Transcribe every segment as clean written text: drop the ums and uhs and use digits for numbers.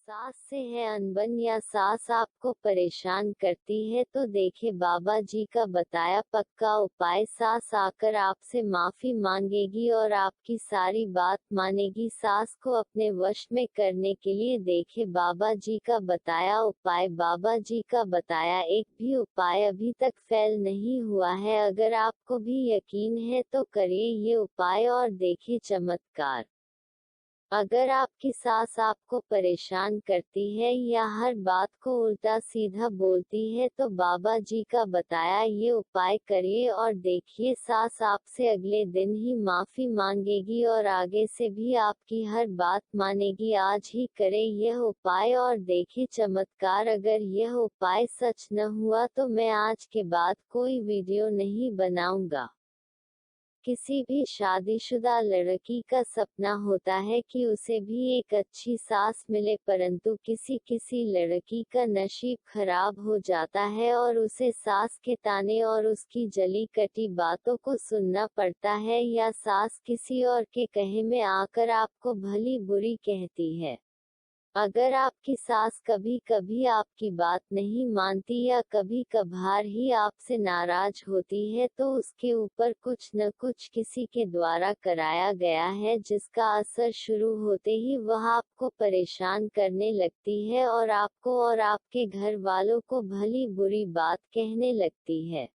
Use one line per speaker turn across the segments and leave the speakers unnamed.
सास से है अनबन या सास आपको परेशान करती है तो देखे बाबा जी का बताया पक्का उपाय। सास आकर आपसे माफी मांगेगी और आपकी सारी बात मानेगी। सास को अपने वश में करने के लिए देखे बाबा जी का बताया उपाय। बाबा जी का बताया एक भी उपाय अभी तक फेल नहीं हुआ है। अगर आपको भी यकीन है तो करिए ये उपाय और देखिए चमत्कार। अगर आपकी सास आपको परेशान करती है या हर बात को उल्टा सीधा बोलती है तो बाबा जी का बताया ये उपाय करिए और देखिए सास आपसे अगले दिन ही माफी मांगेगी और आगे से भी आपकी हर बात मानेगी। आज ही करें यह उपाय और देखिए चमत्कार। अगर यह उपाय सच न हुआ तो मैं आज के बाद कोई वीडियो नहीं बनाऊंगा। किसी भी शादीशुदा लड़की का सपना होता है कि उसे भी एक अच्छी सास मिले, परंतु किसी किसी लड़की का नसीब खराब हो जाता है और उसे सास के ताने और उसकी जली कटी बातों को सुनना पड़ता है, या सास किसी और के कहे में आकर आपको भली बुरी कहती है। अगर आपकी सास कभी कभी आपकी बात नहीं मानती या कभी कभार ही आपसे नाराज होती है तो उसके ऊपर कुछ न कुछ किसी के द्वारा कराया गया है, जिसका असर शुरू होते ही वह आपको परेशान करने लगती है और आपको और आपके घर वालों को भली बुरी बात कहने लगती है।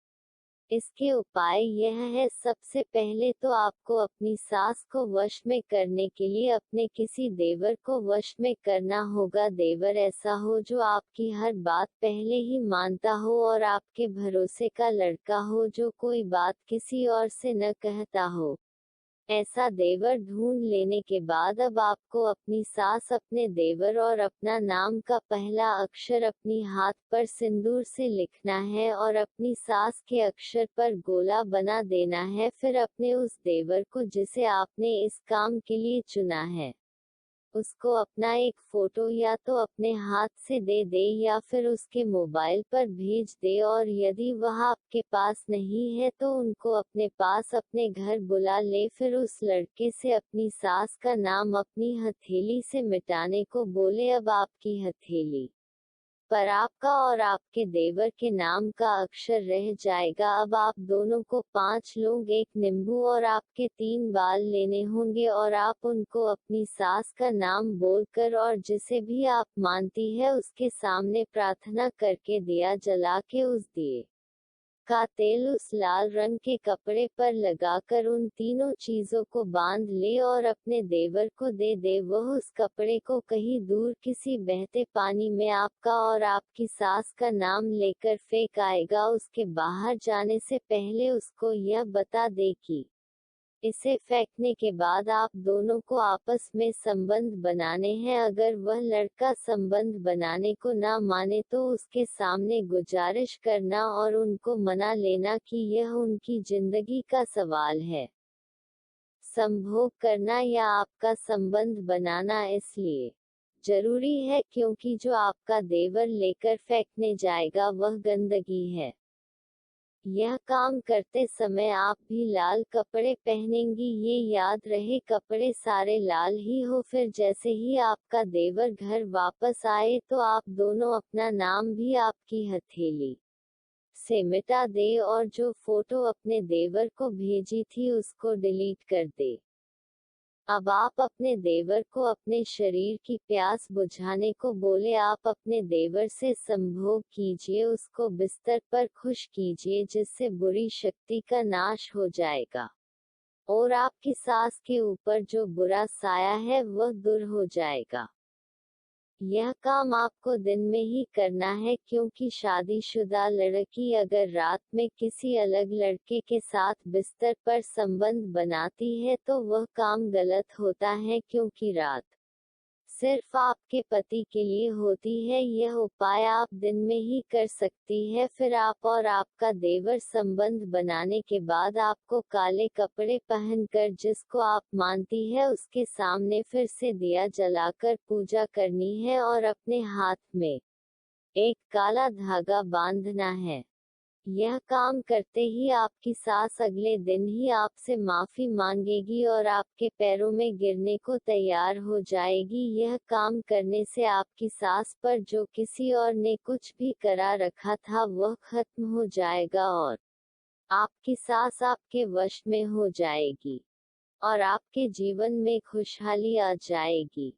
इसके उपाय यह है, सबसे पहले तो आपको अपनी सास को वश में करने के लिए अपने किसी देवर को वश में करना होगा। देवर ऐसा हो जो आपकी हर बात पहले ही मानता हो और आपके भरोसे का लड़का हो जो कोई बात किसी और से न कहता हो। ऐसा देवर ढूंढ लेने के बाद अब आपको अपनी सास, अपने देवर और अपना नाम का पहला अक्षर अपनी हाथ पर सिंदूर से लिखना है और अपनी सास के अक्षर पर गोला बना देना है। फिर अपने उस देवर को जिसे आपने इस काम के लिए चुना है, उसको अपना एक फोटो या तो अपने हाथ से दे दे या फिर उसके मोबाइल पर भेज दे, और यदि वह आपके पास नहीं है तो उनको अपने पास अपने घर बुला ले। फिर उस लड़के से अपनी सास का नाम अपनी हथेली से मिटाने को बोले। अब आपकी हथेली पर आपका और आपके देवर के नाम का अक्षर रह जाएगा। अब आप दोनों को 5 लोग, एक नींबू और आपके 3 बाल लेने होंगे और आप उनको अपनी सास का नाम बोलकर और जिसे भी आप मानती है उसके सामने प्रार्थना करके दिया जला के उस दिए का तेल उस लाल रंग के कपड़े पर लगाकर उन तीनों चीजों को बांध ले और अपने देवर को दे दे। वह उस कपड़े को कहीं दूर किसी बहते पानी में आपका और आपकी सास का नाम लेकर फेंक आएगा। उसके बाहर जाने से पहले उसको यह बता दे कि इसे फेंकने के बाद आप दोनों को आपस में संबंध बनाने हैं। अगर वह लड़का संबंध बनाने को ना माने तो उसके सामने गुजारिश करना और उनको मना लेना कि यह उनकी जिंदगी का सवाल है। संभोग करना या आपका संबंध बनाना इसलिए जरूरी है क्योंकि जो आपका देवर लेकर फेंकने जाएगा वह गंदगी है। यह काम करते समय आप भी लाल कपड़े पहनेंगी, ये याद रहे कपड़े सारे लाल ही हो। फिर जैसे ही आपका देवर घर वापस आए तो आप दोनों अपना नाम भी आपकी हथेली से मिटा दे और जो फोटो अपने देवर को भेजी थी उसको डिलीट कर दे। अब आप अपने देवर को अपने शरीर की प्यास बुझाने को बोले। आप अपने देवर से संभोग कीजिए, उसको बिस्तर पर खुश कीजिए जिससे बुरी शक्ति का नाश हो जाएगा और आपकी सास के ऊपर जो बुरा साया है वह दूर हो जाएगा। यह काम आपको दिन में ही करना है क्योंकि शादीशुदा लड़की अगर रात में किसी अलग लड़के के साथ बिस्तर पर संबंध बनाती है तो वह काम गलत होता है, क्योंकि रात सिर्फ आपके पति के लिए होती है। यह उपाय आप दिन में ही कर सकती है। फिर आप और आपका देवर संबंध बनाने के बाद आपको काले कपड़े पहनकर जिसको आप मानती है उसके सामने फिर से दिया जलाकर पूजा करनी है और अपने हाथ में एक काला धागा बांधना है। यह काम करते ही आपकी सास अगले दिन ही आपसे माफी मांगेगी और आपके पैरों में गिरने को तैयार हो जाएगी। यह काम करने से आपकी सास पर जो किसी और ने कुछ भी करा रखा था वह खत्म हो जाएगा और आपकी सास आपके वश में हो जाएगी और आपके जीवन में खुशहाली आ जाएगी।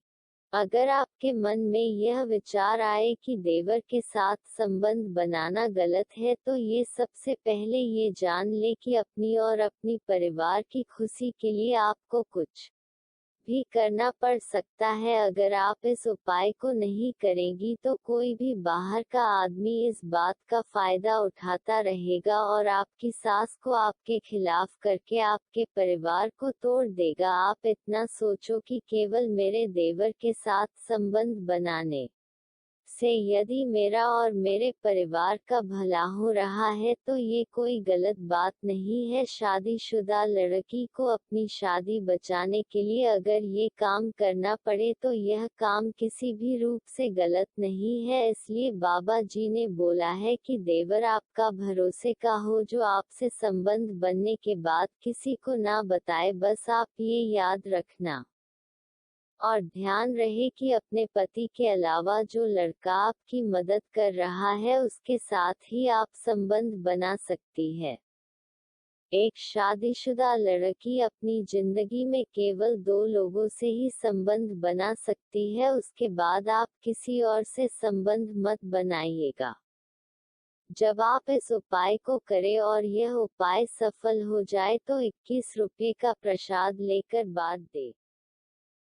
अगर आपके मन में यह विचार आए कि देवर के साथ संबंध बनाना गलत है तो ये सबसे पहले ये जान ले कि अपनी और अपनी परिवार की खुशी के लिए आपको कुछ भी करना पड़ सकता है। अगर आप इस उपाय को नहीं करेंगी तो कोई भी बाहर का आदमी इस बात का फायदा उठाता रहेगा और आपकी सास को आपके खिलाफ करके आपके परिवार को तोड़ देगा। आप इतना सोचो कि केवल मेरे देवर के साथ संबंध बनाने से यदि मेरा और मेरे परिवार का भला हो रहा है तो ये कोई गलत बात नहीं है। शादीशुदा लड़की को अपनी शादी बचाने के लिए अगर ये काम करना पड़े तो यह काम किसी भी रूप से गलत नहीं है। इसलिए बाबा जी ने बोला है कि देवर आपका भरोसे का हो जो आपसे संबंध बनने के बाद किसी को ना बताए। बस आप ये याद रखना और ध्यान रहे कि अपने पति के अलावा जो लड़का आपकी मदद कर रहा है उसके साथ ही आप संबंध बना सकती है। एक शादीशुदा लड़की अपनी जिंदगी में केवल 2 लोगों से ही संबंध बना सकती है, उसके बाद आप किसी और से संबंध मत बनाइएगा। जब आप इस उपाय को करें और यह उपाय सफल हो जाए तो 21 रुपये का प्रसाद लेकर बांट दे।